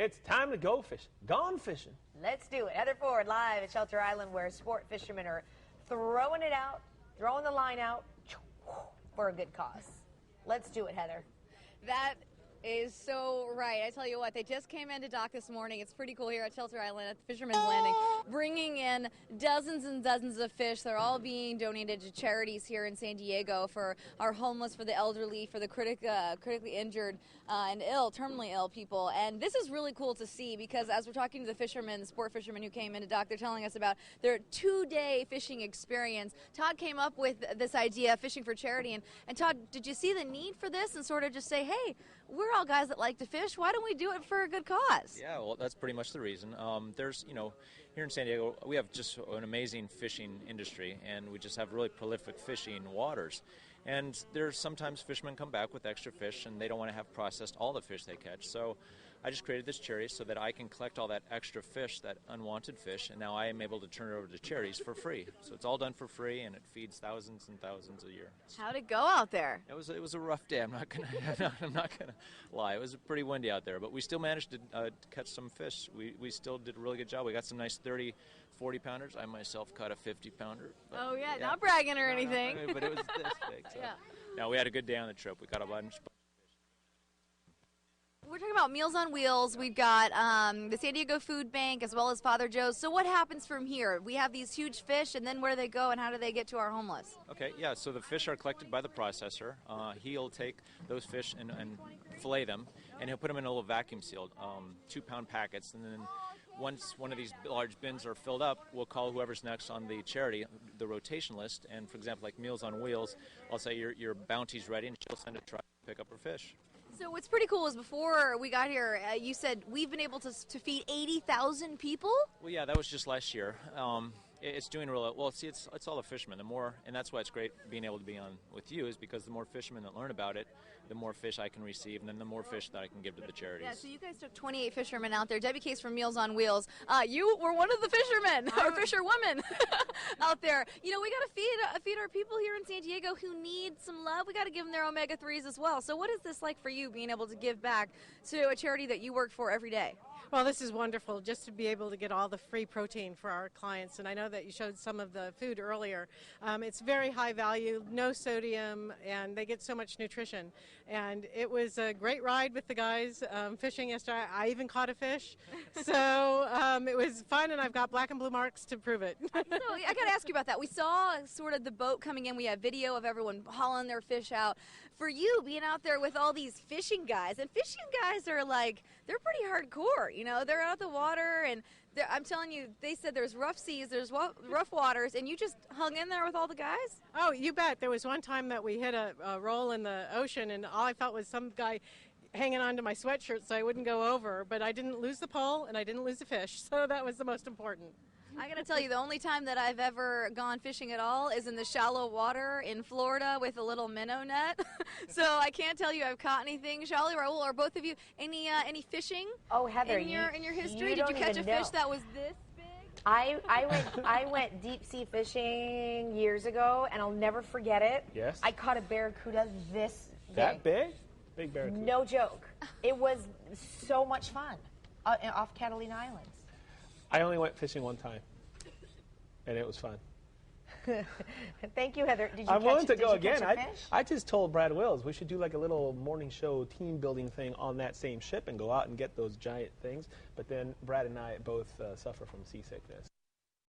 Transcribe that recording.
It's time to go fishing. Gone fishing. Let's do it. Heather Ford live at Shelter Island, where sport fishermen are throwing it out, throwing the line out for a good cause. Let's do it, Heather. That is so right. I tell you what, they just came into dock this morning. It's pretty cool here at Shelter Island at the Fisherman's Landing, bringing in dozens and dozens of fish. They're all being donated to charities here in San Diego for our homeless, for the elderly, for the critically injured and ill, terminally ill people. And this is really cool to see because as we're talking to the fishermen, the sport fishermen who came into dock, they're telling us about their 2-day fishing experience. Todd came up with this idea of fishing for charity. And Todd, did you see the need for this and sort of just say, hey, we're all guys that like to fish. Why don't we do it for a good cause? Yeah, well, that's pretty much the reason. There's, here in San Diego, we have just an amazing fishing industry, and we just have really prolific fishing waters. And there's sometimes fishermen come back with extra fish, and they don't want to have processed all the fish they catch. So I just created this charity so that I can collect all that extra fish, that unwanted fish, and now I am able to turn it over to charities for free. So it's all done for free, and it feeds thousands and thousands a year. How'd it go out there? It was a rough day. I'm not gonna lie. It was pretty windy out there, but we still managed to catch some fish. We still did a really good job. We got some nice 30, 40 pounders. I myself caught a 50 pounder. Oh yeah, not bragging or anything. But it was this big. So. Yeah. No, we had a good day on the trip. We caught a bunch. We're talking about Meals on Wheels. We've got the San Diego Food Bank as well as Father Joe's. So what happens from here? We have these huge fish, and then where do they go, and how do they get to our homeless? Okay, yeah, so the fish are collected by the processor. He'll take those fish and fillet them, and he'll put them in a little vacuum-sealed 2-pound packets. And then once one of these large bins are filled up, we'll call whoever's next on the charity, the rotation list. And, for example, like Meals on Wheels, I'll say your bounty's ready, and she'll send a truck to pick up her fish. So what's pretty cool is before we got here, you said we've been able to feed 80,000 people? Well, yeah, that was just last year. It's doing really well. See, it's all the fishermen. The more, and that's why it's great being able to be on with you, is because the more fishermen that learn about it, the more fish I can receive, and then the more fish that I can give to the charities. Yeah, so you guys took 28 fishermen out there. Debbie Case from Meals on Wheels. You were one of the fishermen, or fisherwomen out there. We got to feed our people here in San Diego who need some love. We got to give them their omega-3s as well. So what is this like for you, being able to give back to a charity that you work for every day? Well, this is wonderful, just to be able to get all the free protein for our clients. And I know that you showed some of the food earlier. It's very high value, no sodium, and they get so much nutrition. And it was a great ride with the guys fishing yesterday. I even caught a fish. So it was fun, and I've got black and blue marks to prove it. So I got to ask you about that. We saw sort of the boat coming in. We have video of everyone hauling their fish out. For you, being out there with all these fishing guys, and fishing guys are like, they're pretty hardcore. They're out the water, and I'm telling you, they said there's rough seas, there's rough waters, and you just hung in there with all the guys? Oh, you bet. There was one time that we hit a roll in the ocean, and all I felt was some guy hanging on to my sweatshirt so I wouldn't go over, but I didn't lose the pole, and I didn't lose the fish, so that was the most important. I got to tell you, the only time that I've ever gone fishing at all is in the shallow water in Florida with a little minnow net. So I can't tell you I've caught anything. Shelly, Raul, or both of you, any fishing? Oh, Heather, in your history, did you catch a fish that was this big? I went deep sea fishing years ago, and I'll never forget it. Yes. I caught a barracuda this big. That big? Big barracuda. No joke. It was so much fun off Catalina Islands. I only went fishing one time, and it was fun. Thank you, Heather. Did you I'm willing to go did you again. catch a fish? I just told Brad Wills we should do like a little morning show team building thing on that same ship and go out and get those giant things. But then Brad and I both suffer from seasickness.